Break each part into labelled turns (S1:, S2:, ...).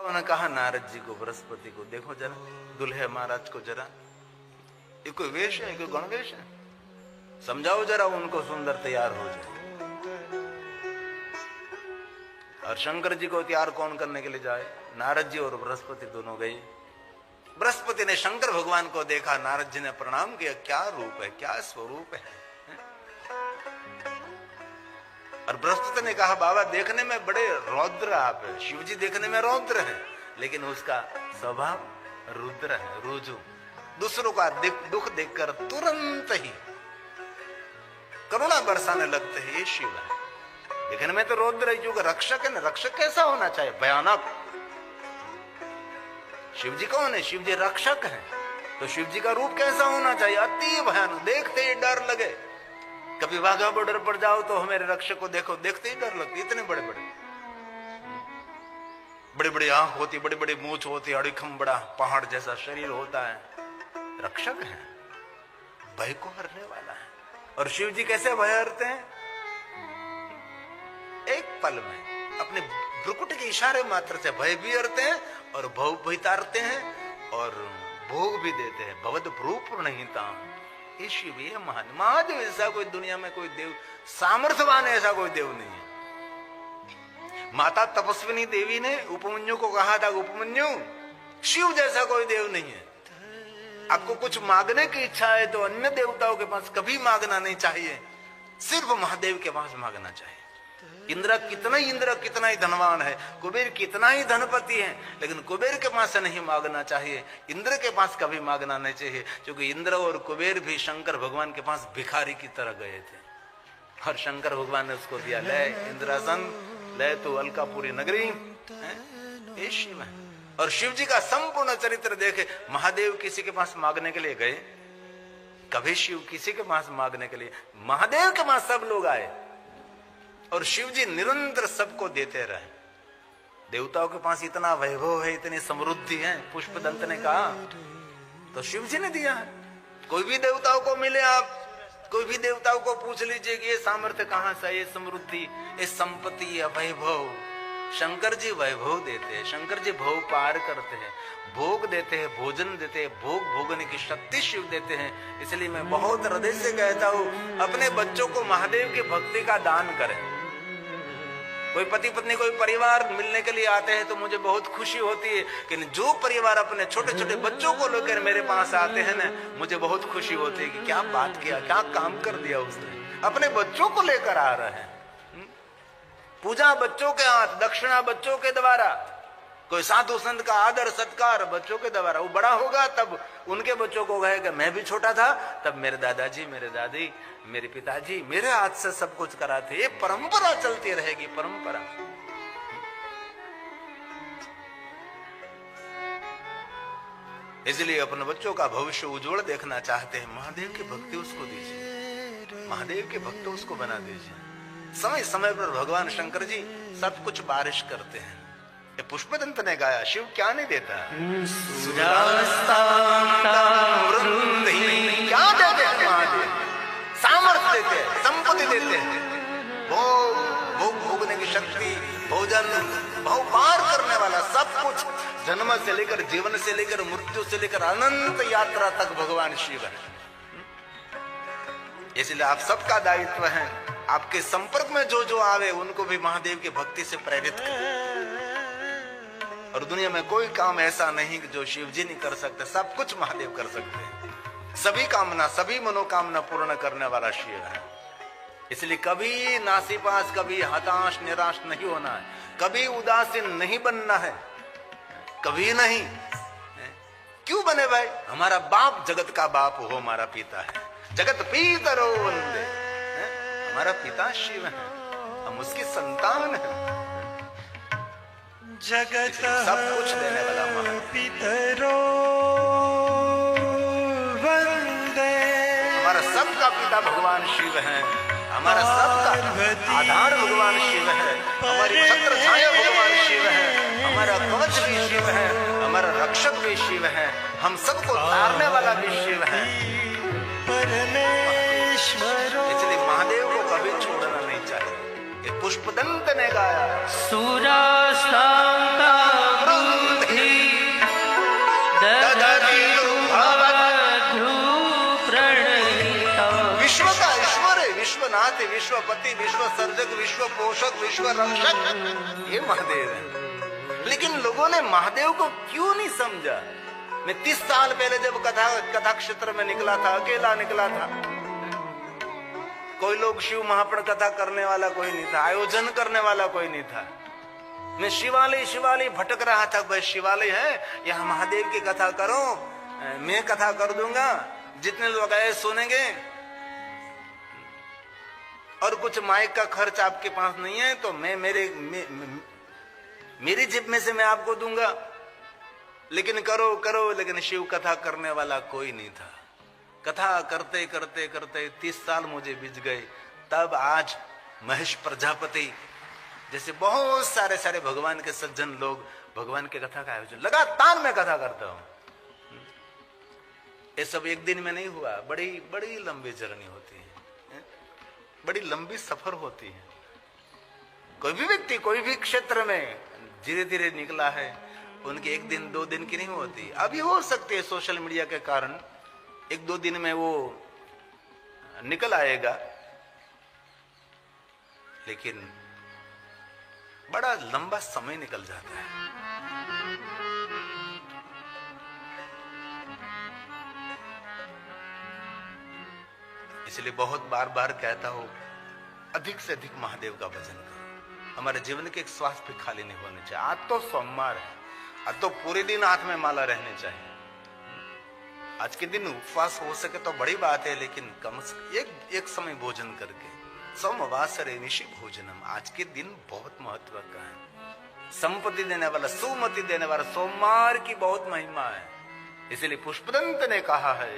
S1: उन्होंने कहा नारद जी को, बृहस्पति को, देखो जरा दुल्हे महाराज को, जरा ये कोई वेश है, कोई गणवेश है, समझाओ जरा उनको, सुंदर तैयार हो जाए। और शंकर जी को तैयार कौन करने के लिए जाए? नारद जी और बृहस्पति दोनों गए। बृहस्पति ने शंकर भगवान को देखा, नारद जी ने प्रणाम किया, क्या रूप है, क्या स्वरूप है। और बृहस्पति ने कहा, बाबा देखने में बड़े रौद्र आप है, शिव जी देखने में रौद्र है, लेकिन उसका स्वभाव रुद्र है, रुजु। दूसरों का दुख देखकर तुरंत ही करुणा बरसाने लगते हैं, ये शिव है। देखने में तो रौद्र है, क्योंकि रक्षक है ना। रक्षक कैसा होना चाहिए? भयानक। शिव जी कौन है? शिव जी रक्षक है, तो शिव जी का रूप कैसा होना चाहिए? अति भयानक, देखते ही डर लगे। कभी वाघा बॉर्डर पर जाओ तो हमारे रक्षक को देखो, देखते ही डर लगती, इतने बड़े बड़े बड़े बड़े आंख होती, बड़ी बड़ी मूंछ होती, अड़िखम बड़ा पहाड़ जैसा शरीर होता है। रक्षक है, भय को हरने वाला है। और शिव जी कैसे भय हरते हैं? एक पल में अपने भ्रुकुट के इशारे मात्र से भय भी हरते हैं और भव भी तारते हैं और भोग भी देते हैं। भवद भ्रूप नहीं ताम, ये शिव है महान। महादेव ऐसा कोई दुनिया में कोई देव, सामर्थ्यवान ऐसा कोई देव नहीं है। माता तपस्विनी देवी ने उपमन्यु को कहा था, उपमन्यु शिव जैसा कोई देव नहीं है। आपको कुछ मांगने की इच्छा है तो अन्य देवताओं के पास कभी मांगना नहीं चाहिए, सिर्फ महादेव के पास मांगना चाहिए। इंद्र कितना ही धनवान है, कुबेर कितना ही धनपति है, लेकिन कुबेर के पास से नहीं मांगना चाहिए, इंद्र के पास कभी मांगना नहीं चाहिए। क्योंकि इंद्र और कुबेर भी शंकर भगवान के पास भिखारी की तरह गए थे, और शंकर भगवान ने उसको दिया, ले इंद्रासन, ले तू अलकापुरी नगरी, ये शिव है। और शिव जी का संपूर्ण चरित्र देखे। महादेव किसी के पास मांगने के लिए गए, कभी शिव किसी के पास मांगने के लिए, महादेव के पास सब लोग आए और शिव जी निरंतर सबको देते रहे। देवताओं के पास इतना वैभव है, इतनी समृद्धि है, पुष्पदंत ने कहा, तो शिव जी ने दिया है। कोई भी देवताओं को मिले, आप कोई भी देवताओं को पूछ लीजिए कि ये सामर्थ्य कहां से, ये समृद्धि, ये संपत्ति, ये वैभव, शंकर जी वैभव देते हैं। शंकर जी भव पार करते हैं, भोग देते हैं, भोजन देते हैं, भोग भोगने की शक्ति शिव देते हैं। इसलिए मैं बहुत हृदय से कहता हूं, अपने बच्चों को महादेव की भक्ति का दान करें। कोई पति पत्नी, कोई परिवार मिलने के लिए आते हैं तो मुझे बहुत खुशी होती है, लेकिन जो परिवार अपने छोटे छोटे बच्चों को लेकर मेरे पास आते हैं ना, मुझे बहुत खुशी होती है कि क्या बात किया, क्या काम कर दिया उसने, अपने बच्चों को लेकर आ रहे हैं। पूजा बच्चों के हाथ, दक्षिणा बच्चों के द्वारा, कोई साधु संत का आदर सत्कार बच्चों के द्वारा। वो बड़ा होगा तब उनके बच्चों को कहेगा, मैं भी छोटा था तब मेरे दादाजी, मेरे दादी, मेरे पिताजी मेरे हाथ से सब कुछ कराते। ये परंपरा चलती रहेगी, परंपरा। इसलिए अपने बच्चों का भविष्य उज्जवल देखना चाहते हैं, महादेव की भक्ति उसको दीजिए, महादेव के भक्त उसको बना दीजिए। समय समय पर भगवान शंकर जी सब कुछ बारिश करते हैं। ये पुष्पदंत ने गाया, शिव क्या नहीं देता? क्या देते हैं महादेव? सामर्थ्य देते हैं, संपत्ति देते हैं, भोग भोगने की शक्ति, भोजन, भव पार करने वाला सब कुछ, जन्म से लेकर, जीवन से लेकर, मृत्यु से लेकर अनंत यात्रा तक भगवान शिव है। इसलिए आप सबका दायित्व है, आपके संपर्क में जो जो आवे उनको भी महादेव की भक्ति से प्रेरित करें। और दुनिया में कोई काम ऐसा नहीं जो शिव जी नहीं कर सकते, सब कुछ महादेव कर सकते हैं। सभी कामना, सभी मनोकामना पूर्ण करने वाला शिव है। इसलिए कभी नासीपास, कभी हताश निराश नहीं होना है, कभी उदासीन नहीं बनना है, कभी नहीं। क्यों बने भाई? हमारा बाप जगत का बाप हो, हमारा पिता है, जगत पीतरो वंदे, हमारा पिता शिव है, हम उसकी संतान हैं। जगत सब कुछ देने वाला पितरो वंदे, हमारा सबका पिता भगवान शिव है, हमारा सबका आधार भगवान शिव है, हमारी छत्र छाया भगवान शिव है, हमारा कवच भी शिव है, हमारा रक्षक भी शिव है, हम सबको तारने वाला भी शिव है। इसलिए महादेव को कभी छोड़ना नहीं चाहिए। ये पुष्पदंत ने गाया, सूरा विश्वनाथ, विश्वपति, विश्व सर्जक, विश्व पोषक, विश्व रक्षक, ये महादेव है। लेकिन लोगों ने महादेव को क्यों नहीं समझा? मैं 30 साल पहले जब कथा क्षेत्र में निकला था, अकेला निकला था, कोई लोग शिव महाप्रण कथा करने वाला कोई नहीं था, आयोजन करने वाला कोई नहीं था। मैं शिवालय भटक रहा था, भाई शिवालय है यहाँ महादेव की कथा करो, मैं कथा कर दूंगा, जितने लोग आए सुनेंगे, और कुछ माइक का खर्च आपके पास नहीं है तो मैं मेरी जेब में से मैं आपको दूंगा, लेकिन करो। लेकिन शिव कथा करने वाला कोई नहीं था। कथा करते करते करते 30 साल मुझे बीत गए। तब आज महेश प्रजापति जैसे बहुत सारे भगवान के सज्जन लोग भगवान की कथा का आयोजन लगातार मैं कथा करता हूं। ये सब एक दिन में नहीं हुआ, बड़ी लंबी जर्नी होती है, बड़ी लंबी सफर होती है। कोई भी व्यक्ति कोई भी क्षेत्र में धीरे धीरे निकला है, उनकी 1 दिन 2 दिन की नहीं होती। अभी हो सकती है सोशल मीडिया के कारण 1-2 दिन में वो निकल आएगा, लेकिन बड़ा लंबा समय निकल जाता है। इसलिए बहुत बार कहता हूं, अधिक से अधिक महादेव का भजन करो। हमारे जीवन के एक श्वास भी खाली नहीं होने चाहिए। आज तो सोमवार है, आज तो पूरे दिन हाथ में माला रहने चाहिए। आज के दिन उपवास हो सके तो बड़ी बात है, लेकिन कम से एक समय भोजन करके, सोमवासरे निशि भोजनम, आज के दिन बहुत महत्व का है। संपत्ति देने वाला, सुमति देने वाला सोमवार की बहुत महिमा है। इसलिए पुष्पदंत ने कहा है,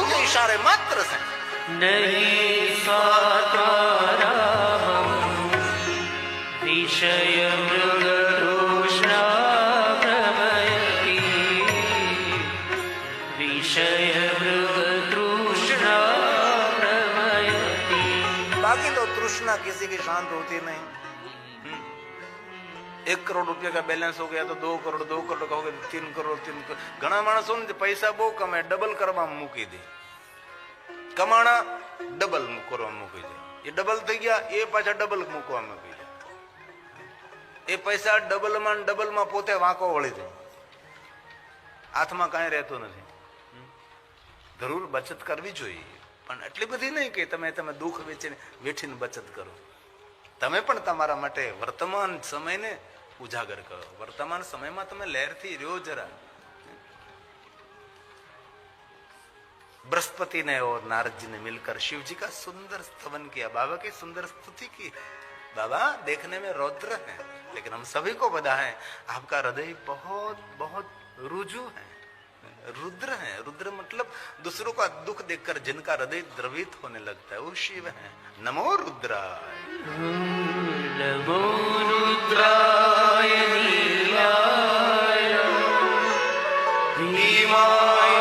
S1: के इशारे मात्र से
S2: नहीं विषय मृग तृष्णा प्रमयति, विषय मृग तृष्णा प्रमयति।
S1: बाकी तो तृष्णा किसी की शांत होती नहीं। 1 करोड़ रुपया का बैलेंस हो गया तो 2 करोड़ का हो गया 3 करोड़। घना माणसों ने पैसा बो कमाए, डबल करवा मूकी दे, कमाना डबल करवा मूकी दे। ये डबल थी गया, ये पाछा डबल मूकवा मूकी दे। એ પૈસા ડબલમાં પોતે વાંકો વળી જાય, હાથમાં કાંઈ રહેતું નથી। જરૂર બચત કરવી જોઈએ, પણ એટલી બધી નહીં કે તમે દુઃખ વેઠીને બચત કરો। તમે પણ તમારા માટે વર્તમાન સમયને ઉજાગર કરો। વર્તમાન સમયમાં તમે લહેરથી રહ્યો જરા। बृहस्पति ने और नारद जी ने मिलकर शिव जी का सुंदर स्तवन किया, बाबा की सुंदर स्तुति की। बाबा देखने में रौद्र है, लेकिन हम सभी को पता है आपका हृदय बहुत बहुत रुजु है, रुद्र है। रुद्र मतलब दूसरों का दुख देखकर जिनका हृदय द्रवित होने लगता है, वो शिव है। नमो रुद्राय,
S2: नमो रुद्राय नीलाय भीमाय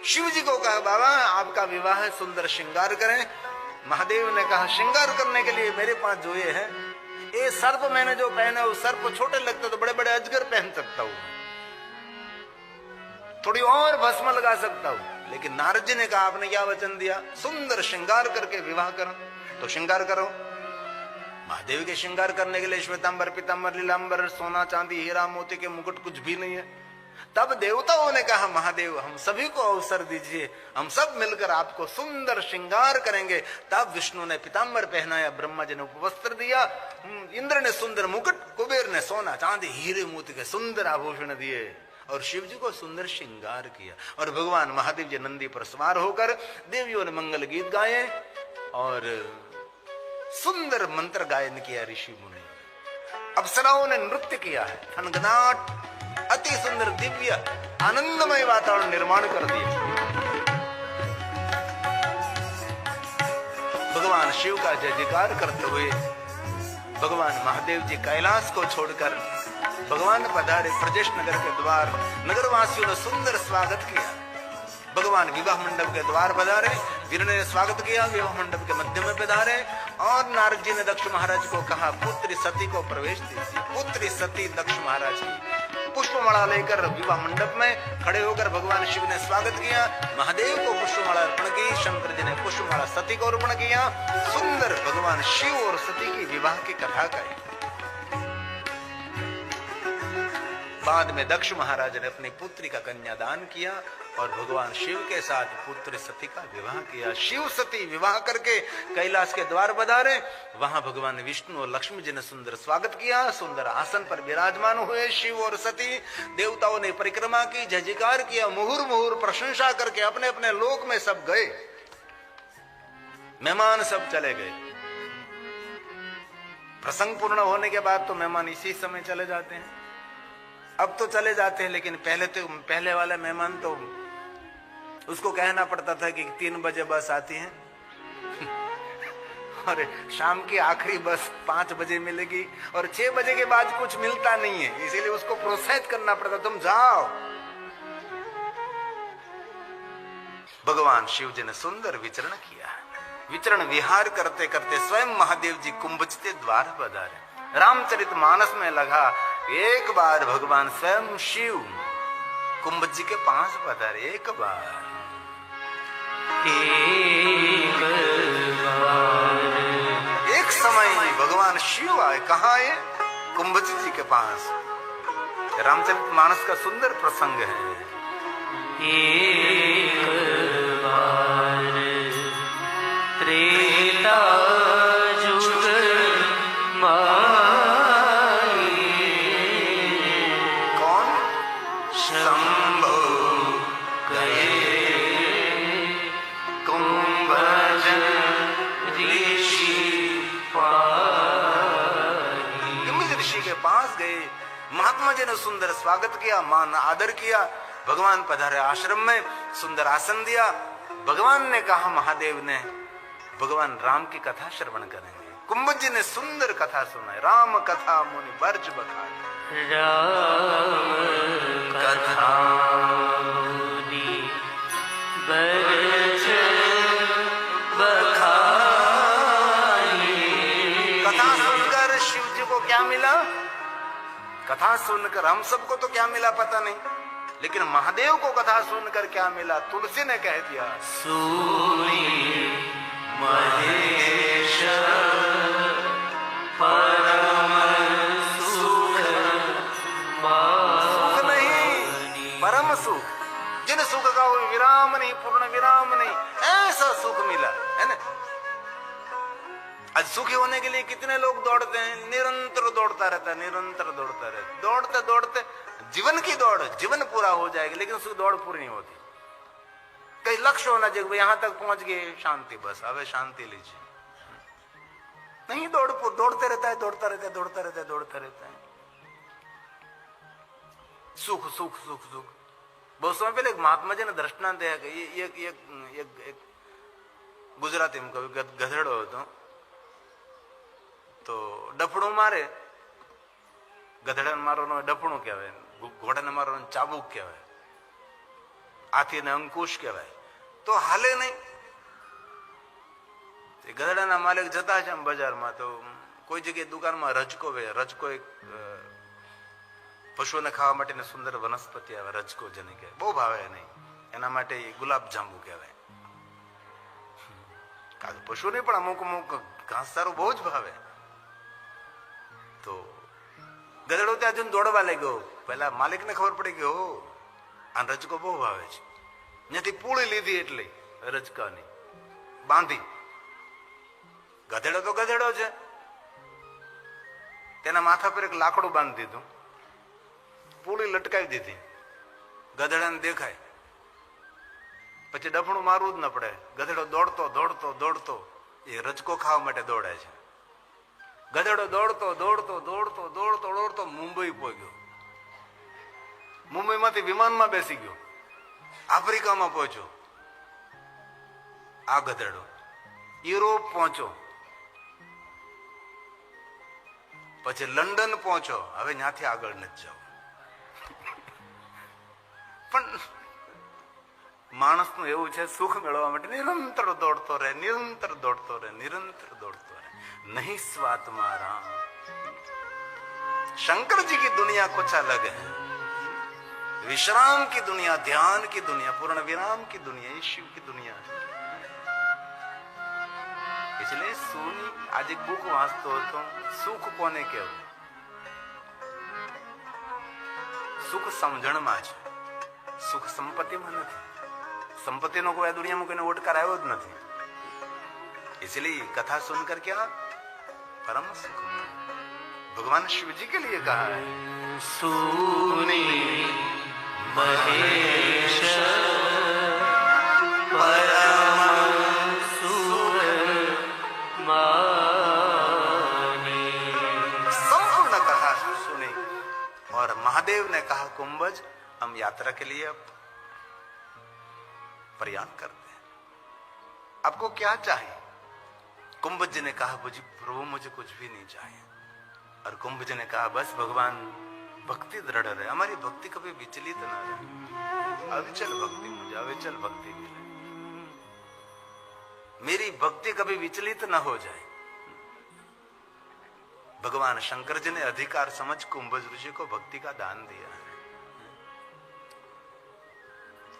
S1: शिव जी को कहा, बाबा आपका विवाह है, सुंदर श्रृंगार करें। महादेव ने कहा, श्रृंगार करने के लिए मेरे पास जो ये है, ये सर्प मैंने जो पहना, वो सर्प छोटे लगते तो बड़े बड़े अजगर पहन सकता हूं, थोड़ी और भस्म लगा सकता हूं। लेकिन नारद जी ने कहा, आपने क्या वचन दिया, सुंदर श्रृंगार करके विवाह करो, तो श्रृंगार करो। महादेव के श्रृंगार करने के लिए श्वेतांबर, पीतांबर, लीलांबर, सोना चांदी हीरा मोती के मुकुट कुछ भी नहीं है। तब देवताओं ने कहा, महादेव हम सभी को अवसर दीजिए, हम सब मिलकर आपको सुंदर श्रृंगार करेंगे। तब विष्णु ने पीतांबर पहनाया, ब्रह्मा जी ने उपवस्त्र दिया, इंद्र ने सुंदर मुकुट, कुबेर ने सोना चांदी हीरे मोती के सुंदर आभूषण दिए और शिव जी को सुंदर श्रृंगार किया। और भगवान महादेव जी नंदी पर सवार होकर देवियों ने मंगल गीत गाए और सुंदर मंत्र गायन किया ऋषि मुनि। अप्सराओं ने नृत्य किया है, थनगनाट अति सुंदर दिव्य आनंदमय वातावरण निर्माण कर दिया। भगवान शिव का जय जयकार करते हुए भगवान महादेव जी कैलाश को छोड़कर भगवान पधारे प्रजेश नगर के द्वार। नगरवासियों ने सुंदर स्वागत किया। भगवान विवाह मंडप के द्वार पधारे, जिन्होंने स्वागत किया विवाह मंडप के मध्य में पधारे और नारद जी ने दक्ष महाराज को कहा पुत्री सती को प्रवेश दीजिए। पुत्री सती दक्ष महाराज की पुष्पमाला लेकर विवाह मंडप में खड़े होकर भगवान शिव ने स्वागत किया। महादेव को पुष्पमाला अर्पण की, शंकर जी ने पुष्पमाला सती को अर्पण किया। सुंदर भगवान शिव और सती की विवाह की कथा कही। बाद में दक्ष महाराज ने अपनी पुत्री का कन्यादान किया और भगवान शिव के साथ पुत्र सती का विवाह किया। शिव सती विवाह करके कैलाश के द्वार पधारे। वहां भगवान विष्णु और लक्ष्मी जी ने सुंदर स्वागत किया। सुंदर आसन पर विराजमान हुए शिव और सती। देवताओं ने परिक्रमा की, जय जयकार किया, मुहुर मुहुर प्रशंसा करके अपने अपने लोक में सब गए। मेहमान सब चले गए। प्रसंग पूर्ण होने के बाद तो मेहमान इसी समय चले जाते हैं। अब तो चले जाते हैं, लेकिन पहले वाले मेहमान तो उसको कहना पड़ता था कि 3 बजे बस आती है और शाम की आखिरी बस 5 बजे मिलेगी और 6 बजे के बाद कुछ मिलता नहीं है, इसीलिए उसको प्रोत्साहित करना पड़ता, तुम जाओ। भगवान शिव जी ने सुंदर विचरण किया। विचरण विहार करते करते स्वयं महादेव जी कुंभजते द्वार पधारे। रामचरित मानस में लगा एक बार भगवान स्वयं शिव कुंभ जी के पास पधारे। एक बार एक समय भगवान शिव आए। कहाँ आए? कुंभ जी के पास। रामचरित मानस का सुंदर प्रसंग है।
S2: एक बार त्रेता जुग
S1: महात्मा जी ने सुंदर स्वागत किया, मान आदर किया। भगवान पधारे आश्रम में, सुंदर आसन दिया। भगवान ने कहा, महादेव ने भगवान राम की कथा श्रवण करेंगे। कुंभ जी ने सुंदर कथा सुनाई। राम कथा मुनि बर्ज बखानी।
S2: राम कथा मुनि बर्ज बखानी।
S1: कथा सुनकर शिव जी को क्या मिला? कथा सुनकर हम सबको तो क्या मिला पता नहीं, लेकिन महादेव को कथा सुनकर क्या मिला तुलसी ने कह दिया।
S2: सुनी महेश परम सुख
S1: सुख नहीं, परम सुख। जिन सुख का कोई विराम नहीं, पूर्ण विराम नहीं, ऐसा सुख मिला है ना। आज सुखी होने के लिए कितने लोग दौड़ते हैं, निरंतर दौड़ता रहता है, निरंतर दौड़ता रहता, दौड़ते दौड़ते जीवन की दौड़, जीवन पूरा हो जाएगा, लेकिन उसकी दौड़ पूरी नहीं होती। कहीं लक्ष्य होना चाहिए, यहां तक पहुंच गए, शांति, बस अब शांति लीजिए। नहीं, दौड़ते रहता है, दौड़ता रहता है, दौड़ता रहता है, दौड़ता रहता है। सुख सुख सुख सुख। बहुत समय पहले एक महात्मा जी ने दृष्टांत दिया कि ये गुजराती में कभी गधेड़ो हो तो डफड़ू मारे, गधेड़ा मारो डफड़ू कहवाय, घोड़ा ने मारो चाबुक कहवाय, हाथी ने अंकुश कहवाय, तो हाले नहीं। गधेड़ा मालिक जता है बजार में, तो कोई जगह दुकान में रजको वे, रजको एक पशुओं ने खावा माटे सुंदर वनस्पति आवे, रजको जेने कहे, बहु भावे नहीं, एना माटे गुलाब जांबू कहवाय। पशु नहीं पण अमुक अमुक घासचारो बहु ज भावे। तो गधेड़ो त्या जन दौड़वा लाग्यो। पहला मालिक ने खबर पड़ी गयो आ रजको बहु भावे छे, न्याथी पूળી લીધી એટલે રજકાની બાંધી। ગધેડો તો ગધેડો છે, તેના માથા પર એક લાકડું બાંધી દીધું, પૂળી લટકાવી દીધી, ગધેડાને દેખાય, પછી ડફણું મારવું જ ન પડે। ગધેડો દોડતો દોડતો દોડતો એ રજકો ખાવા માટે દોડે છે। ગધેડો દોડતો દોડતો દોડતો દોડતો દોડતો મુંબઈ પહોંચ્યો. મુંબઈમાંથી વિમાનમાં બેસી ગયો, આફ્રિકામાં પહોંચ્યો. આ ગધેડો યુરોપ પહોંચ્યો, પછી લંડન પહોંચ્યો. હવે ત્યાંથી આગળ નથી જાવ. પણ માણસનું એવું છે, સુખ મેળવવા માટે નિરંતર દોડતો રહે, નિરંતર દોડતો રહે, નિરંતર દોડતો રહે. नहीं स्वात्मा राम. शंकर जी की दुनिया कुछ अलग है. विश्राम की दुनिया, ध्यान की दुनिया, पूर्ण विराम की दुनिया, ये शिव की दुनिया है. इसलिए सोनी आज एक बुक वांचतो હતો, સુખ કોને કહેવું? સુખ સમજણમાં છે, સુખ સંપત્તિમાં નથી. સંપત્તિનો કોઈ આ દુનિયામાં કોઈને ઓટકાર આવ્યો જ નથી. इसलिए कथा सुनकर क्या परम सुख. भगवान शिव जी के लिए कहा है
S2: सूनी महेश परम सुर मानी.
S1: संपूर्ण कथा सुनी और महादेव ने कहा कुंभज हम यात्रा के लिए अब प्रयाण करते हैं, आपको क्या चाहिए? कुंभज जी ने कहा प्रभु मुझे कुछ भी नहीं चाहिए. और कुंभ जी ने कहा बस भगवान भक्ति दृढ़ रहे, हमारी भक्ति कभी विचलित ना रहे. अविचल भक्ति मुझे, अविचल भक्ति मिले, मेरी भक्ति कभी विचलित न हो जाए. भगवान शंकर जी ने अधिकार समझ कुंभज ऋषि को भक्ति का दान दिया है.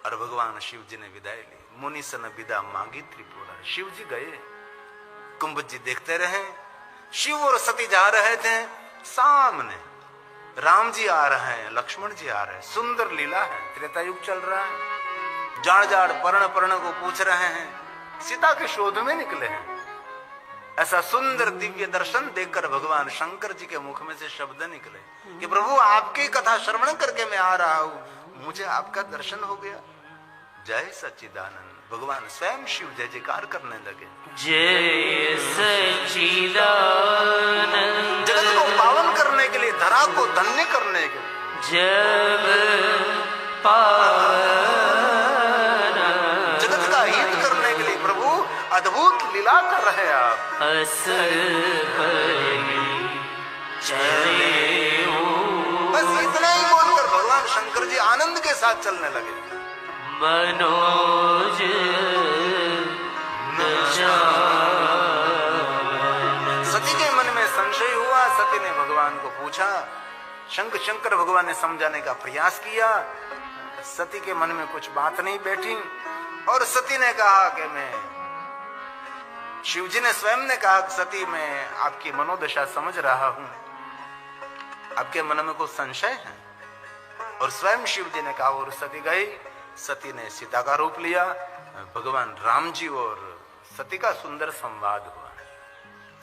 S1: और भगवान शिव जी ने विदाई ली. मुनि सन विदा मांगी त्रिपुरा. शिव जी गए, कुंभज जी देखते रहे. शिव और सती जा रहे थे, सामने राम जी आ रहे हैं, लक्ष्मण जी आ रहे हैं. सुंदर लीला है, त्रेता युग चल रहा है. जाड़ जाड़ पर्ण पर्ण को पूछ रहे हैं, सीता के शोध में निकले हैं. ऐसा सुंदर दिव्य दर्शन देखकर भगवान शंकर जी के मुख में से शब्द निकले कि प्रभु आपकी कथा श्रवण करके मैं आ रहा हूं, मुझे आपका दर्शन हो गया. जय सच्चिदानंद. भगवान स्वयं शिव जय जयकार करने लगे.
S2: जय सच्चिदानंद.
S1: जगत को पावन करने के लिए, धरा को धन्य करने के लिए,
S2: जग पावन,
S1: जगत का हित करने के लिए प्रभु अद्भुत लीला कर रहे हैं आप. बस इतना ही बोलकर भगवान शंकर जी आनंद के साथ चलने लगे.
S2: मनोज
S1: सती के मन में संशय हुआ. सती ने भगवान को पूछा. शंकर भगवान ने समझाने का प्रयास किया. सती के मन में कुछ बात नहीं बैठी और सती ने कहा कि मैं, शिव जी ने स्वयं ने कहा सती मैं आपकी मनोदशा समझ रहा हूं, आपके मन में कुछ संशय है. और स्वयं शिव जी ने कहा और सती गई. सती ने सीता का रूप लिया. भगवान राम जी और सती का सुंदर संवाद हुआ.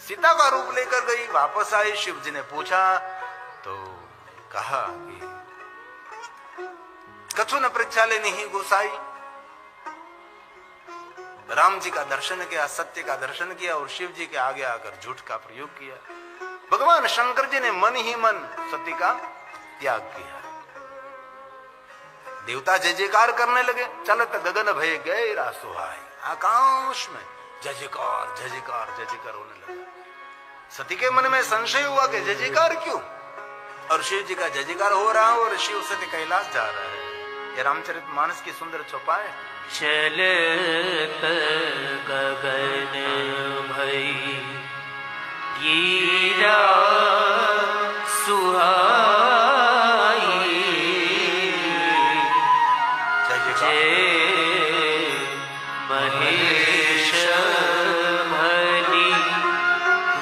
S1: सीता का रूप लेकर गई, वापस आई. शिव जी ने पूछा तो कहा कि कछु न परीक्षा लेनी ही गोसाई. राम जी का दर्शन किया, सत्य का दर्शन किया और शिव जी के आगे आकर झूठ का प्रयोग किया. भगवान शंकर जी ने मन ही मन सती का त्याग किया. देवता जय जयकार करने लगे. चलत गगन भय गए रासुहाय. आकाश में जय जयकार जय जयकार जय जयकार होने लगा. सती के मन में संशय हुआ कि जय जयकार क्यों? और शिव जी का जय जयकार हो रहा और शिव सती कैलाश जा रहा है. ये रामचरितमानस की सुंदर चौपाई है.
S2: चलत गगन भई गिरा सुहाई. जय महेश भली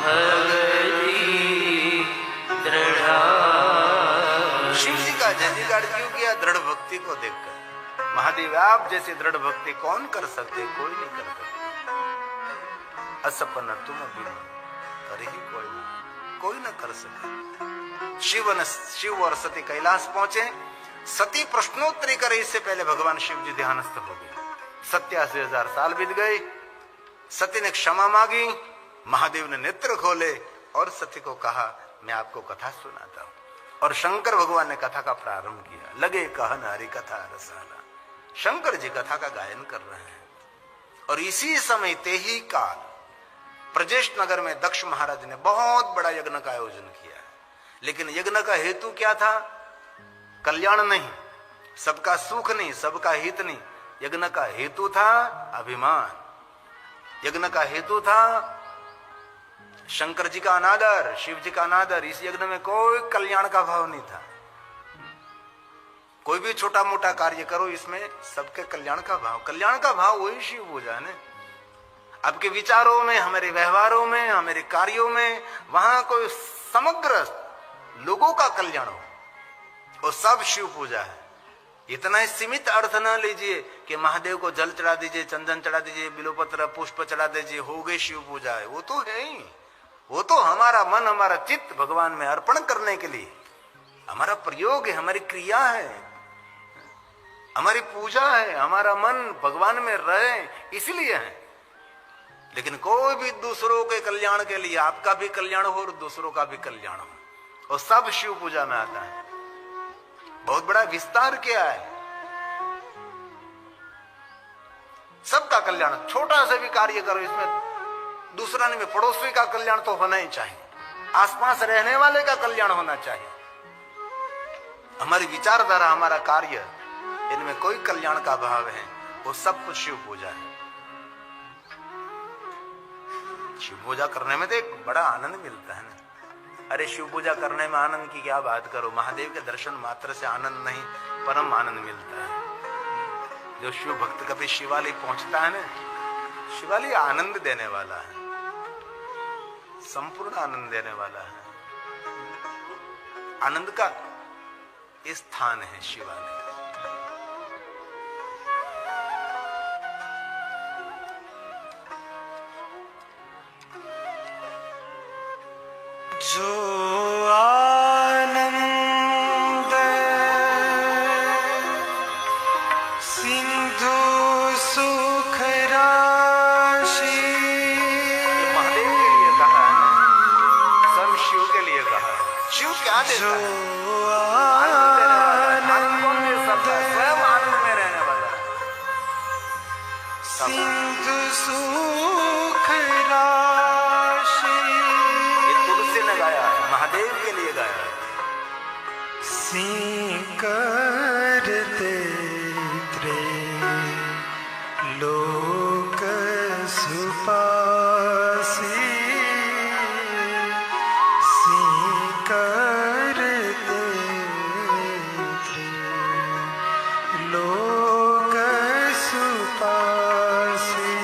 S2: भगति दृढ़ा.
S1: शिव जी का जय जयकार क्यों किया? दृढ़ भक्ति को देखकर. महादेव आप जैसी दृढ़ भक्ति कौन कर सकते? कोई नहीं कर सकता. असपन तुम बिन कर ही कोई न कर सके. शिव और सती कैलाश पहुंचे. सती प्रश्नोत्तरी करे इससे पहले भगवान शिव जी ध्यानस्थ हो गए. 87,000 साल बीत गए. सती ने क्षमा मांगी. महादेव ने नेत्र खोले और सत्य को कहा, मैं आपको कथा सुनाता हूं। और शंकर भगवान ने कथा का प्रारंभ किया। लगे कहन हरि कथा रसाला। शंकर जी कथा का गायन कर रहे हैं। और इसी समय ते ही काल प्रजेश नगर में दक्ष महाराज ने बहुत बड़ा यज्ञ का आयोजन किया है। लेकिन यज्ञ का हेतु क्या था? कल्याण नहीं, सबका सुख नहीं, सबका हित नहीं। यज्ञ का हेतु था अभिमान। यज्ञ का हेतु था शंकर जी का अनादर, शिव जी का अनादर। इस यज्ञ में कोई कल्याण का भाव नहीं था। कोई भी छोटा मोटा कार्य करो, इसमें सबके कल्याण का भाव। कल्याण का भाव वही शिव पूजा है। आपके विचारों में, हमारे व्यवहारों में, हमारे कार्यों में, वहां कोई समग्र लोगों का कल्याण हो, वो सब शिव पूजा है। इतना सीमित अर्थ ना लीजिए कि महादेव को जल चढ़ा दीजिए, चंदन चढ़ा दीजिए, बिलोपत्र पुष्प चढ़ा दीजिए, हो गई शिव पूजा है। वो तो है ही। वो तो हमारा मन, हमारा चित्त भगवान में अर्पण करने के लिए हमारा प्रयोग है, हमारी क्रिया है, हमारी पूजा है। हमारा मन भगवान में रहे इसलिए है। लेकिन कोई भी दूसरों के कल्याण के लिए, आपका भी कल्याण हो और दूसरों का भी कल्याण हो, और सब शिव पूजा में आता है। बहुत बड़ा विस्तार किया है। सबका कल्याण, छोटा सा भी कार्य करो, इसमें दूसरा नहीं, पड़ोसी का कल्याण तो होना ही चाहिए, आसपास रहने वाले का कल्याण होना चाहिए। हमारी विचारधारा, हमारा कार्य, इनमें कोई कल्याण का भाव है, वो सब कुछ शिव पूजा है। शिव पूजा करने में तो एक बड़ा आनंद मिलता है ना। अरे शिव पूजा करने में आनंद की क्या बात करो, महादेव के दर्शन मात्र से आनंद नहीं, परम आनंद मिलता है। जो शिव भक्त कभी शिवालय पहुंचता है ना, शिवालय आनंद देने वाला है, संपूर्ण आनंद देने वाला है। आनंद का स्थान है शिवालय।
S2: जो आनंद सिंधु सुख राशि,
S1: महादेव के लिए कहा है ना, सब शिव के लिए कहा है। शिव क्या देता है? आनंद देने वाला है। आनंद कौन दे सकता है? स्वयं आनंद में रहने वाला है।
S2: सिंधु सुख राशि,
S1: गाया है, महादेव के लिए गाया है।
S2: करते लोक सुपासी, करते लोक सुपासी,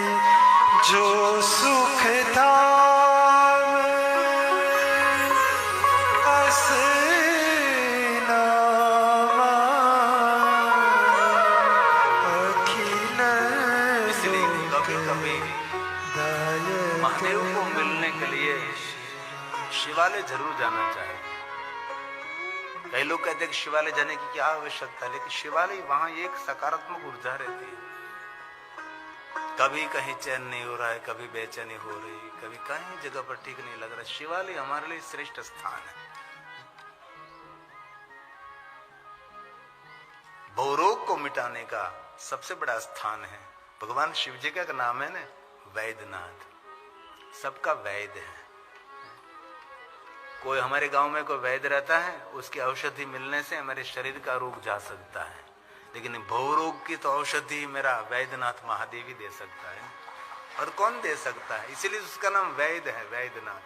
S2: जो सुख था
S1: महादेव को मिलने के लिए शिवालय जरूर जाना चाहिए। कई लोग कहते हैं कि शिवालय जाने की क्या आवश्यकता है, लेकिन शिवालय वहां एक सकारात्मक ऊर्जा रहती है। कभी कहीं चैन नहीं हो रहा है, कभी बेचैनी हो रही, कभी कहीं जगह पर ठीक नहीं लग रहा। शिवालय हमारे लिए श्रेष्ठ स्थान है। भवरोग को मिटाने का सबसे बड़ा स्थान है। भगवान शिव जी का नाम है ना वैद्यनाथ, सबका वैद्य है। कोई हमारे गांव में कोई वैद्य रहता है, उसकी औषधि मिलने से हमारे शरीर का रोग जा सकता है, लेकिन भवरोग की तो औषधि मेरा वैद्यनाथ महादेव ही दे सकता है। और कौन दे सकता है? इसीलिए उसका नाम वैद्य है, वैद्यनाथ।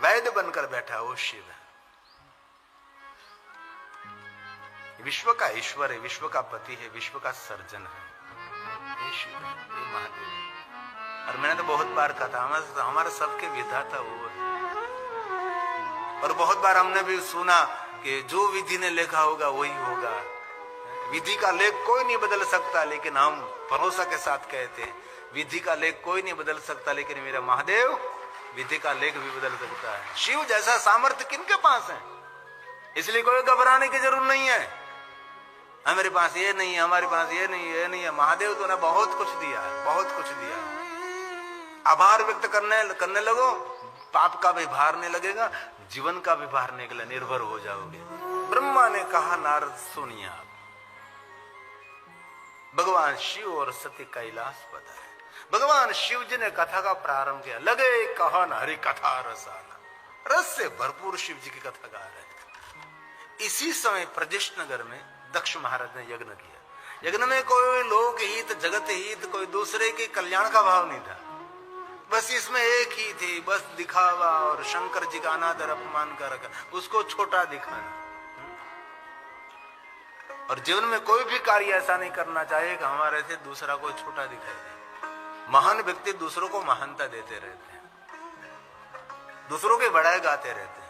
S1: वैद्य बनकर बैठा वो शिव है। विश्व का ईश्वर है, विश्व का पति है, विश्व का सर्जन है, ये शिव है, ये महादेव है। और मैंने तो बहुत बार कहा था, हमारा सबके विधाता वो है। और बहुत बार हमने भी सुना कि जो विधि ने लिखा होगा वही होगा। विधि का लेख कोई नहीं बदल सकता, लेकिन हम भरोसा के साथ कहते हैं विधि का लेख कोई नहीं बदल सकता, लेकिन मेरा महादेव विधि का लेख भी बदल सकता है। शिव जैसा सामर्थ्य किनके पास है? इसलिए कोई घबराने की जरूरत नहीं है। हमारे पास ये नहीं है, हमारे पास ये नहीं है, ये नहीं है। महादेव तो ने बहुत कुछ दिया है, बहुत कुछ दिया है। आभार व्यक्त करने लगो, पाप का भी भार नहीं लगेगा, जीवन का भी भार नहीं लगेगा, निर्भर हो जाओगे। ब्रह्मा ने कहा नारद सुनिए आप, भगवान शिव और सती कैलाश पधारे। भगवान शिव जी ने कथा का प्रारंभ किया, लगे कहन हरि कथा रसाला, रस से भरपूर शिव जी की कथा गा रहे थे। इसी समय प्रजेश नगर में दक्ष महाराज ने यज्ञ किया। यज्ञ में कोई लोक हित जगत हित कोई दूसरे के कल्याण का भाव नहीं था, बस इसमें एक ही थी, बस दिखावा और शंकर जी का अनादर अपमान कर उसको छोटा दिखाना। और जीवन में कोई भी कार्य ऐसा नहीं करना चाहिए कि हमारे से दूसरा कोई छोटा दिखाई दे। महान व्यक्ति दूसरों को महानता देते रहते हैं, दूसरों के बड़ाई गाते रहते हैं।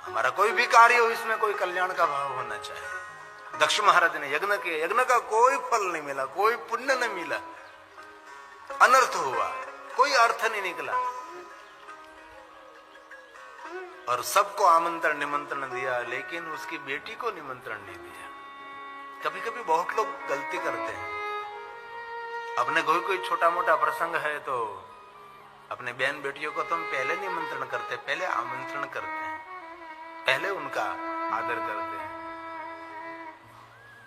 S1: हमारा कोई भी कार्य हो इसमें कोई कल्याण का भाव होना चाहिए। दक्ष महाराज ने यज्ञ किया, यज्ञ का कोई फल नहीं मिला, कोई पुण्य नहीं मिला, अनर्थ हुआ, कोई अर्थ नहीं निकला। और सबको आमंत्रण निमंत्रण दिया, लेकिन उसकी बेटी को निमंत्रण नहीं दिया। कभी कभी बहुत लोग गलती करते हैं, अपने कोई छोटा मोटा प्रसंग है तो अपने बहन बेटियों को तुम पहले निमंत्रण करते, पहले आमंत्रण करते हैं, पहले उनका आदर करते हैं।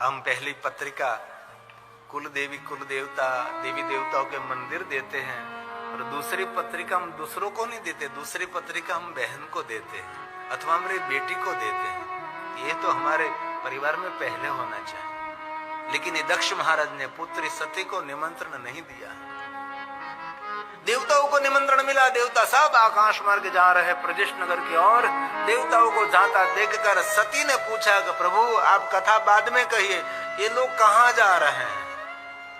S1: हम पहली पत्रिका कुल देवी कुल देवता देवी देवताओं के मंदिर देते हैं, और दूसरी पत्रिका हम दूसरों को नहीं देते, दूसरी पत्रिका हम बहन को देते हैं अथवा हमारी बेटी को देते हैं। ये तो हमारे परिवार में पहले होना चाहिए। लेकिन ये दक्ष महाराज ने पुत्री सती को निमंत्रण नहीं दिया। देवताओं को निमंत्रण मिला, देवता सब आकाश मार्ग जा रहे प्रजेश नगर की ओर। देवताओं को जाता देखकर सती ने पूछा कि प्रभु आप कथा बाद में कहिए, ये लोग कहाँ जा रहे हैं?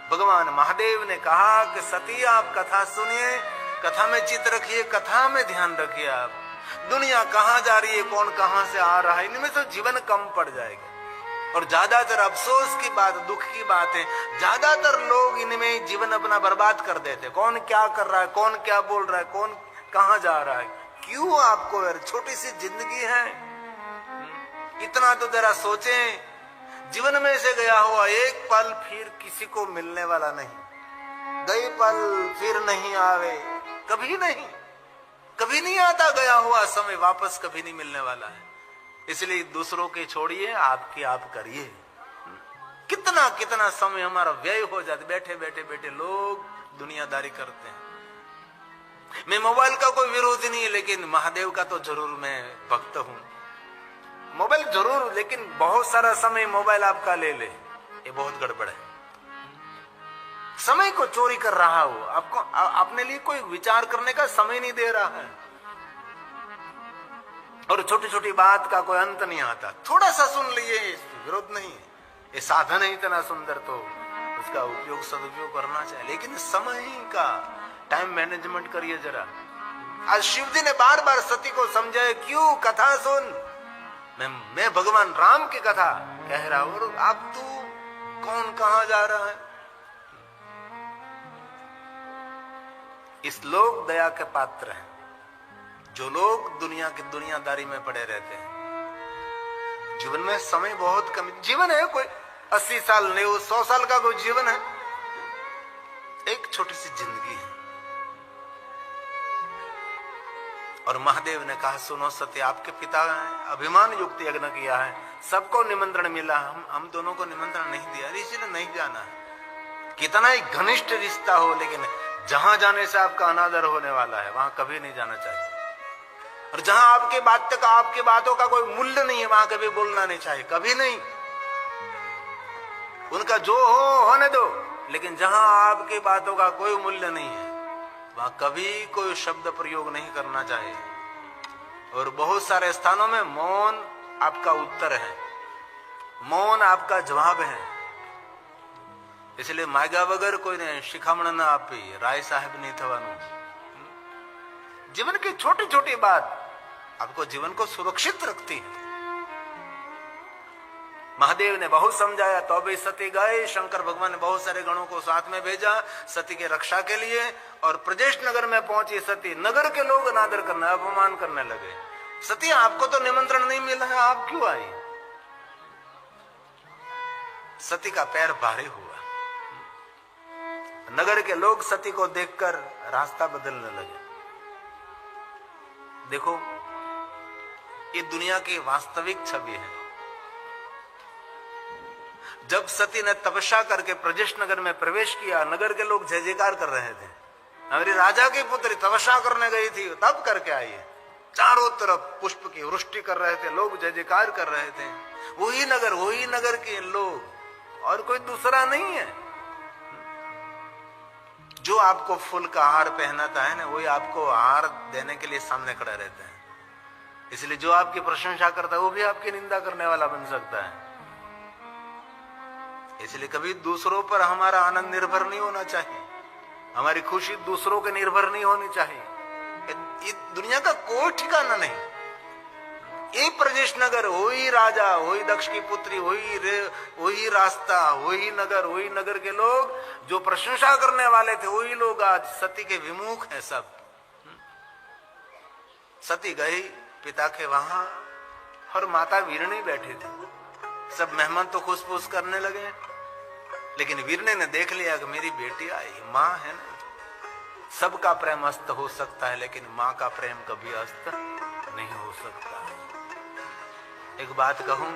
S1: भगवान महादेव ने कहा कि सती आप कथा सुनिए, कथा में चित्त रखिए, कथा में ध्यान रखिए। आप दुनिया कहाँ जा रही है, कौन कहाँ से आ रहा है, इनमें तो जीवन कम पड़ जाएगा। और ज्यादातर अफसोस की बात, दुख की बात है, ज्यादातर लोग इनमें जीवन अपना बर्बाद कर देते। कौन क्या कर रहा है, कौन क्या बोल रहा है, कौन कहाँ जा रहा है, क्यों आपको यार छोटी सी जिंदगी है, इतना तो जरा सोचें। जीवन में से गया हुआ एक पल फिर किसी को मिलने वाला नहीं, गए पल फिर नहीं आवे, कभी नहीं, कभी नहीं आता गया हुआ समय, वापस कभी नहीं मिलने वाला है। इसलिए दूसरों के छोड़िए, आपकी आप करिए। कितना कितना समय हमारा व्यय हो जाता, बैठे बैठे बैठे लोग दुनियादारी करते हैं। मैं मोबाइल का कोई विरोधी नहीं है, लेकिन महादेव का तो जरूर मैं भक्त हूं। मोबाइल जरूर, लेकिन बहुत सारा समय मोबाइल आपका ले ले, ये बहुत गड़बड़ है। समय को चोरी कर रहा हो, आपको अपने लिए कोई विचार करने का समय नहीं दे रहा है। और छोटी छोटी बात का कोई अंत नहीं आता, थोड़ा सा सुन लिए, विरोध नहीं है, ये साधन है इतना सुंदर, तो उसका उपयोग सदुपयोग करना चाहिए। लेकिन समय का टाइम मैनेजमेंट करिए जरा। आज शिव जी ने बार बार सती को समझाया, क्यों कथा सुन, मैं भगवान राम की कथा कह रहा हूं, और आप तू कौन कहां जा रहा है। इस लोग दया के पात्र हैं जो लोग दुनिया की दुनियादारी में पड़े रहते हैं। जीवन में समय बहुत कम, जीवन है कोई 80 साल नहीं, 100 साल का कोई जीवन है, एक छोटी सी जिंदगी है। और महादेव ने कहा सुनो सती, आपके पिता हैं, अभिमान युक्त यज्ञ किया है, सबको निमंत्रण मिला, हम दोनों को निमंत्रण नहीं दिया, इसलिए नहीं जाना है। कितना ही घनिष्ठ रिश्ता हो, लेकिन जहां जाने से आपका अनादर होने वाला है वहां कभी नहीं जाना चाहिए। और जहां आपके बात तक, आपकी बातों का कोई मूल्य नहीं है, वहां कभी बोलना नहीं चाहिए, कभी नहीं। उनका जो हो होने दो, लेकिन जहां आपकी बातों का कोई मूल्य नहीं है वहां कभी कोई शब्द प्रयोग नहीं करना चाहिए। और बहुत सारे स्थानों में मौन आपका उत्तर है, मौन आपका जवाब है। इसलिए मायगा वगर कोई ने शिखामण न आपी, राय साहब नहीं थवानु। जीवन की छोटी छोटी बात आपको जीवन को सुरक्षित रखती है। महादेव ने बहुत समझाया, तो भी सती गए। शंकर भगवान ने बहुत सारे गणों को साथ में भेजा सती की रक्षा के लिए। और प्रजेश नगर में पहुंची सती, नगर के लोग अनादर करना, अपमान करने लगे। सती आपको तो निमंत्रण नहीं मिला है, आप क्यों आई? सती का पैर भारी हुआ। नगर के लोग सती को देखकर रास्ता बदलने लगे। देखो, ये दुनिया की वास्तविक छवि है। जब सती ने तपस्या करके प्रजेश नगर में प्रवेश किया, नगर के लोग जय जयकार कर रहे थे। हमारी राजा की पुत्री तपस्या करने गई थी, तब करके आई है। चारों तरफ पुष्प की वृष्टि कर रहे थे, लोग जय जयकार कर रहे थे। वही नगर के लोग, और कोई दूसरा नहीं है। जो आपको फूल का हार पहनाता है ना, वही आपको हार देने के लिए सामने खड़ा रहता है। इसलिए जो आपकी प्रशंसा करता है, वो भी आपकी निंदा करने वाला बन सकता है। इसलिए कभी दूसरों पर हमारा आनंद निर्भर नहीं होना चाहिए, हमारी खुशी दूसरों के निर्भर नहीं होनी चाहिए। ये दुनिया का कोई ठिकाना नहीं। ये प्रजेश नगर, वही राजा, वही दक्ष की पुत्री, वही रास्ता, वही नगर के लोग जो प्रशंसा करने वाले थे, वही लोग आज सती के विमुख हैं सब। सती गई पिता के वहां, और माता वीरणी बैठी थी। सब मेहमान तो खुशफुश करने लगे, लेकिन वीरणी ने देख लिया कि मेरी बेटी आई, माँ है ना। सबका प्रेम अस्त हो सकता है, लेकिन माँ का प्रेम कभी अस्त नहीं हो सकता। एक बात कहूं,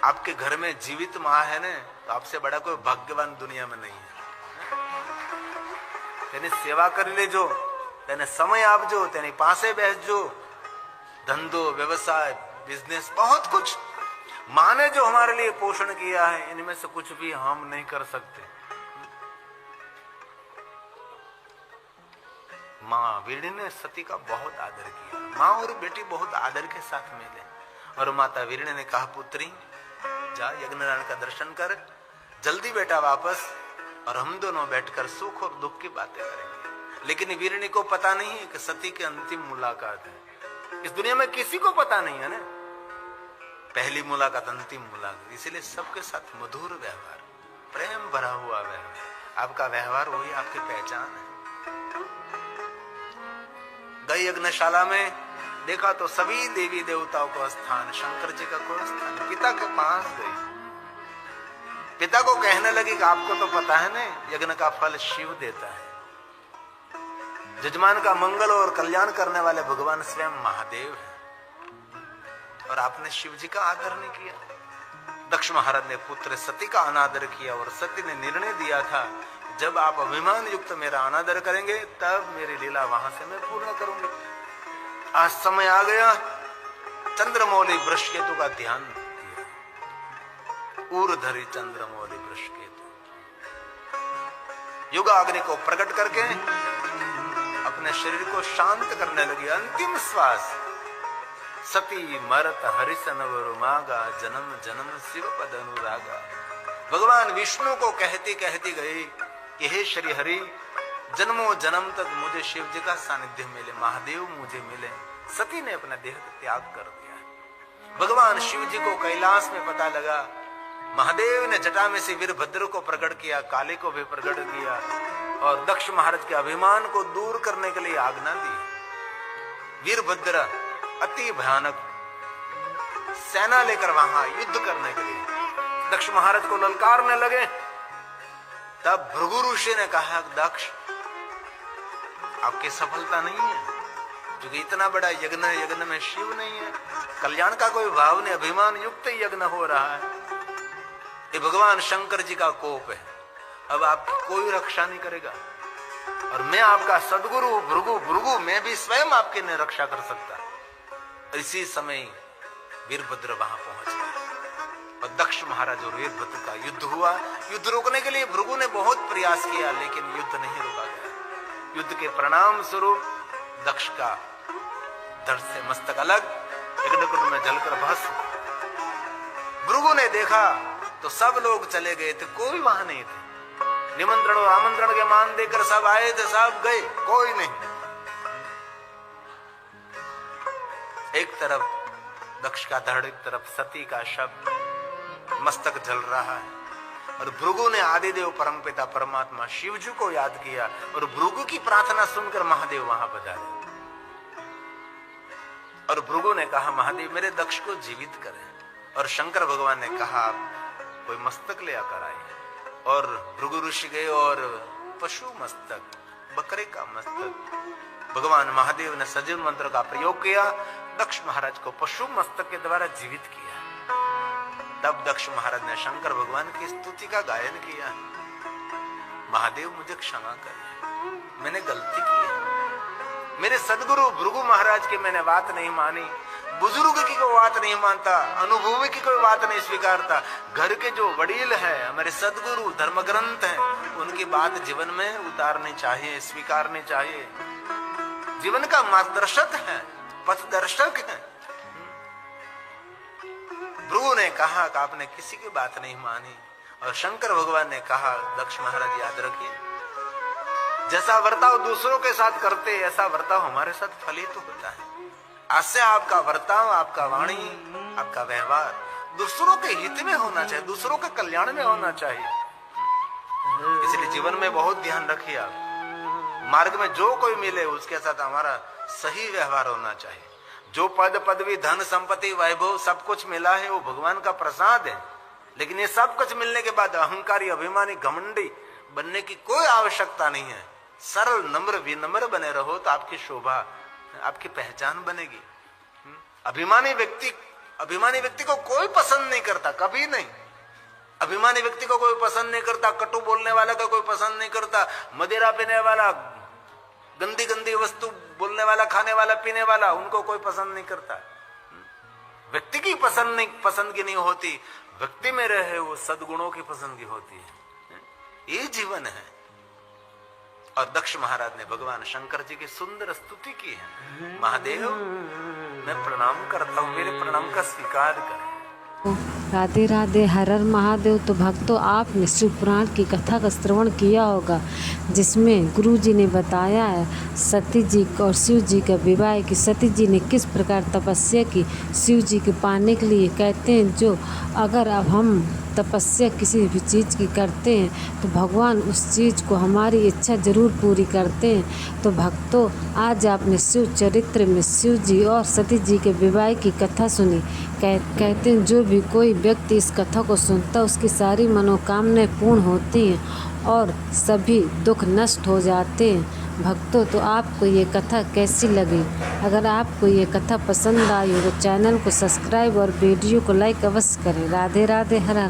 S1: आपके घर में जीवित माँ है ना, तो आपसे बड़ा कोई भाग्यवान दुनिया में नहीं है। तेनी सेवा कर ले जो, तेने समय आपजो, तेनी पासे बैसजो। धंधो, व्यवसाय, बिजनेस, बहुत कुछ माँ ने जो हमारे लिए पोषण किया है, इनमें से कुछ भी हम नहीं कर सकते। माँ वीरणी ने सती का बहुत आदर किया। माँ और बेटी बहुत आदर के साथ मिले, और माता वीरणी ने कहा, पुत्री जा यज्ञनारायण का दर्शन कर, जल्दी बेटा वापस, और हम दोनों बैठकर सुख और दुख की बातें करेंगे। लेकिन वीरणी को पता नहीं है कि सती की अंतिम मुलाकात है। इस दुनिया में किसी को पता नहीं है ना, पहली मुलाकात, अंतिम मुलाकात। इसलिए सबके साथ मधुर व्यवहार, प्रेम भरा हुआ व्यवहार। आपका व्यवहार वही आपकी पहचान है। गई यज्ञशाला में, देखा तो सभी देवी देवताओं का स्थान, शंकर जी का कोई स्थान। पिता के पास गई, पिता को कहने लगी कि आपको तो पता है ना, यज्ञ का फल शिव देता है। जजमान का मंगल और कल्याण करने वाले भगवान स्वयं महादेव है, और आपने शिव जी का आदर नहीं किया। दक्ष महाराज ने पुत्र सती का अनादर किया, और सती ने निर्णय दिया था, जब आप अभिमान युक्त मेरा अनादर करेंगे, तब मेरी लीला वहां से मैं पूर्ण करूंगी। आज समय आ गया, चंद्रमौली वृषकेतु का ध्यान दिया। ऊर्धरी चंद्रमौली वृषकेतु, युगाग्नि को प्रकट करके अपने शरीर को शांत करने लगी। अंतिम श्वास, सती मरत हरिसन वरुमागा, जन्म जन्म शिव पद अनुरागा। भगवान विष्णु को कहती कहती गई कि हे श्री हरि, जन्मों जन्म तक मुझे शिव जी का सानिध्य मिले, महादेव मुझे मिले। सती ने अपना देह त्याग कर दिया। भगवान शिव जी को कैलाश में पता लगा, महादेव ने जटा में से वीरभद्र को प्रकट किया, काली को भी प्रकट किया, और दक्ष महाराज के अभिमान को दूर करने के लिए आज्ञा दी। वीरभद्र अति भयानक सेना लेकर वहां युद्ध करने के लिए दक्ष महाराज को ललकारने लगे। तब भृगु ऋषि ने कहा, दक्ष आपकी सफलता नहीं है, क्योंकि इतना बड़ा यज्ञ में शिव नहीं है, कल्याण का कोई भाव नहीं, अभिमान युक्त यज्ञ हो रहा है। ये भगवान शंकर जी का कोप है, अब आपकी कोई रक्षा नहीं करेगा, और मैं आपका सदगुरु भृगु मैं भी स्वयं आपकी नहीं रक्षा कर सकता। इसी समय वीरभद्र वहां पहुंच गए, और दक्ष महाराज और वीरभद्र का युद्ध हुआ। युद्ध रोकने के लिए भृगु ने बहुत प्रयास किया, लेकिन युद्ध नहीं रोका गया। युद्ध के परिणाम स्वरूप दक्ष का धड़ से मस्तक अलग, यज्ञकुंड में जलकर भस्म। भृगु ने देखा तो सब लोग चले गए थे, कोई वहां नहीं थे। निमंत्रण और आमंत्रण के मान देकर सब आए थे, सब गए, कोई नहीं। एक तरफ दक्ष का धड़, एक तरफ सती का शव, मस्तक जल रहा है। और भृगु ने आदिदेव परमपिता परमात्मा शिव जी को याद किया, और भृगु की प्रार्थना सुनकर महादेव वहां पधारे। और भृगु ने कहा, महादेव मेरे दक्ष को जीवित करें। और शंकर भगवान ने कहा, कोई मस्तक ले आकर आए। और भृगु ऋषि गए और पशु मस्तक, बकरे का मस्तक भगवान महादेव ने सजीव मंत्र का प्रयोग किया, दक्ष महाराज को पशु मस्तक के द्वारा जीवित किया। तब दक्ष महाराज ने शंकर भगवान की स्तुति का गायन किया। महादेव मुझे क्षमा करिए, मैंने गलती की है। मेरे सदगुरु भृगु महाराज की मैंने बात नहीं मानी, बुजुर्ग की कोई बात नहीं मानता, अनुभवी की कोई बात नहीं स्वीकारता। घर के जो वडील है, हमारे सदगुरु धर्म ग्रंथ हैं, उनकी बात जीवन में उतारनी चाहिए, स्वीकारनी चाहिए। जीवन का मार्गदर्शक है, पथदर्शक है। भृगु ने कहा कि आपने किसी की बात नहीं मानी, और शंकर भगवान ने कहा दक्ष महाराज याद रखिए, जैसा वर्ताव दूसरों के साथ करते ऐसा वर्ताव हमारे साथ फलित होता है। आज से आपका वर्ताव, आपका वाणी, आपका व्यवहार दूसरों के हित में होना चाहिए, दूसरों के कल्याण में होना चाहिए। इसलिए जीवन में बहुत ध्यान रखिए। आप मार्ग में जो कोई मिले उसके साथ हमारा सही व्यवहार होना चाहिए। जो पद पदवी धन संपत्ति वैभव सब कुछ मिला है वो भगवान का प्रसाद है, लेकिन ये सब कुछ मिलने के बाद अहंकारी अभिमानी घमंडी बनने की कोई आवश्यकता नहीं है। सरल नम्र विनम्र बने रहो तो आपकी शोभा, आपकी पहचान बनेगी। अभिमानी व्यक्ति को कोई पसंद नहीं करता, कभी नहीं। अभिमानी व्यक्ति को कोई पसंद नहीं करता, कटु बोलने वाला का कोई पसंद नहीं करता, मदिरा पीने वाला, गंदी गंदी वस्तु बोलने वाला, खाने वाला, पीने वाला, उनको कोई पसंद नहीं करता। व्यक्ति की पसंदगी नहीं होती, व्यक्ति में रहे वो सद्गुणों की पसंदगी होती है। ये जीवन है। और दक्ष महाराज ने भगवान शंकर जी की सुंदर स्तुति की है। महादेव मैं प्रणाम करता हूँ, मेरे प्रणाम का स्वीकार करें।
S3: राधे राधे, हर हर महादेव। तो भक्तों, आपने शिव पुराण की कथा का श्रवण किया होगा, जिसमें गुरु जी ने बताया है सती जी और शिव जी का विवाह, कि सती जी ने किस प्रकार तपस्या की शिव जी के पाने के लिए। कहते हैं जो अगर अब हम तपस्या किसी भी चीज़ की करते हैं तो भगवान उस चीज़ को, हमारी इच्छा ज़रूर पूरी करते हैं। तो भक्तों, आज आपने शिव चरित्र में शिव जी और सती जी के विवाह की कथा सुनी। कहते हैं जो भी कोई व्यक्ति इस कथा को सुनता उसकी सारी मनोकामनाएं पूर्ण होती हैं और सभी दुख नष्ट हो जाते हैं। भक्तों, तो आपको ये कथा कैसी लगी? अगर आपको ये कथा पसंद आई हो तो चैनल को सब्सक्राइब और वीडियो को लाइक अवश्य करें। राधे राधे, हर हर।